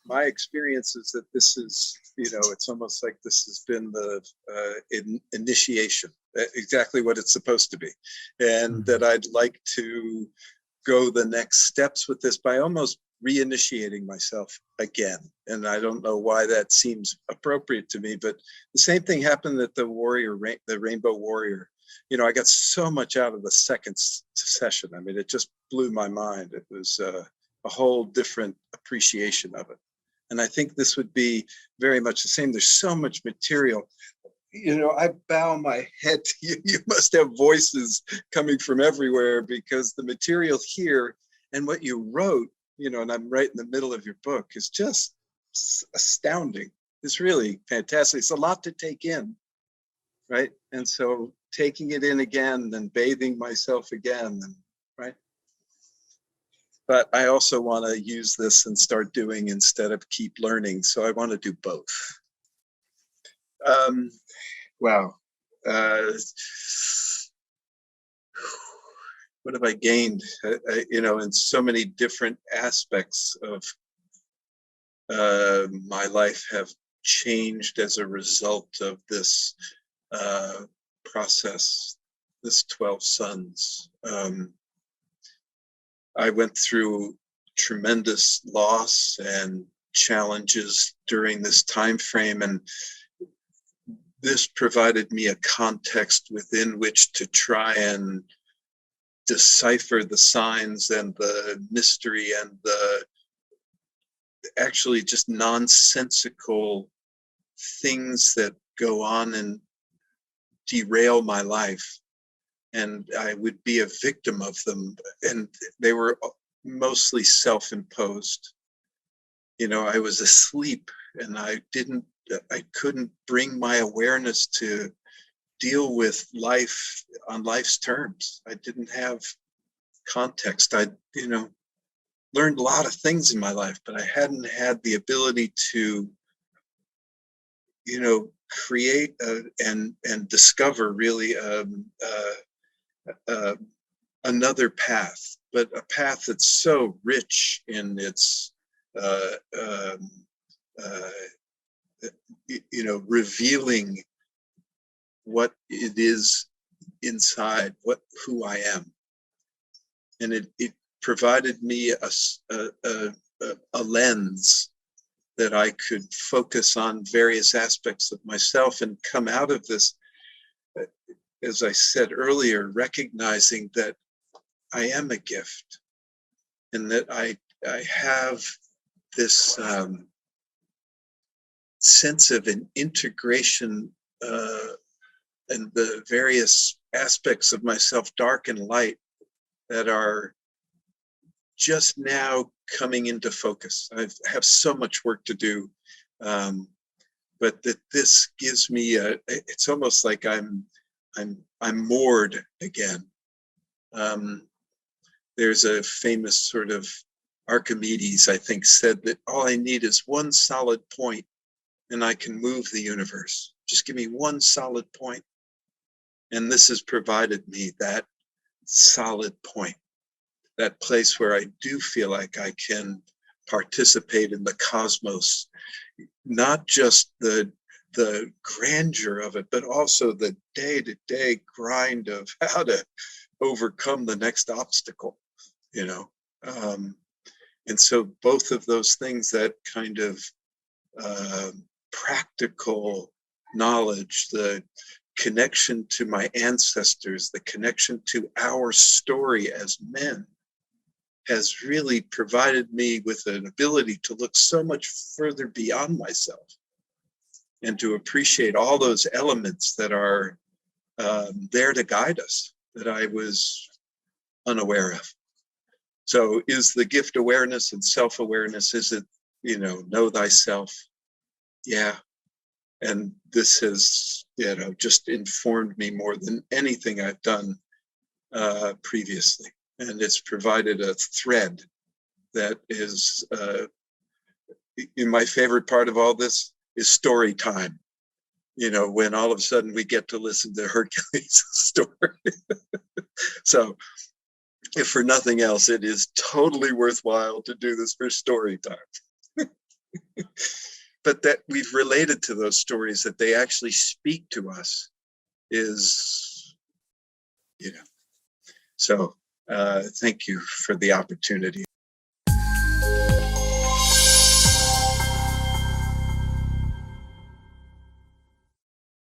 my experience is that this is, it's almost like this has been the initiation, exactly what it's supposed to be. And that I'd like to go the next steps with this by almost reinitiating myself again. And I don't know why that seems appropriate to me, but the same thing happened at the Rainbow Warrior. I got so much out of the second session. I mean, it just blew my mind. It was a whole different appreciation of it. And I think this would be very much the same. There's so much material. I bow my head to you. You must have voices coming from everywhere, because the material here and what you wrote, and I'm right in the middle of your book, is just astounding. It's really fantastic. It's a lot to take in, right? And so taking it in again and bathing myself again, and right. But I also want to use this and start doing instead of keep learning. So I want to do both. Wow. What have I gained? In so many different aspects of my life have changed as a result of this process, this 12 Suns. I went through tremendous loss and challenges during this time frame, and this provided me a context within which to try and decipher the signs and the mystery and the actually just nonsensical things that go on and derail my life. And I would be a victim of them. And they were mostly self-imposed. I was asleep, and I couldn't bring my awareness to deal with life on life's terms. I didn't have context. I, learned a lot of things in my life, but I hadn't had the ability to, create and discover really another path, but a path that's so rich in its, revealing what it is inside, who I am. And it provided me a lens that I could focus on various aspects of myself and come out of this, as I said earlier, recognizing that I am a gift, and that I have this sense of an integration and the various aspects of myself, dark and light, that are just now coming into focus. I have so much work to do, but that this gives me it's almost like I'm moored again. There's a famous sort of Archimedes, I think, said that all I need is one solid point and I can move the universe. Just give me one solid point. And this has provided me that solid point, that place where I do feel like I can participate in the cosmos, not just the grandeur of it, but also the day-to-day grind of how to overcome the next obstacle, and so both of those things, that kind of practical knowledge, the connection to my ancestors, the connection to our story as men, has really provided me with an ability to look so much further beyond myself and to appreciate all those elements that are there to guide us, that I was unaware of. So is the gift awareness and self-awareness, is it, know thyself? Yeah. And this has, just informed me more than anything I've done previously. And it's provided a thread that is, my favorite part of all this is story time. When all of a sudden we get to listen to Hercules' story. So if for nothing else, it is totally worthwhile to do this for story time. but that we've related to those stories, that they actually speak to us is, you know, so thank you for the opportunity.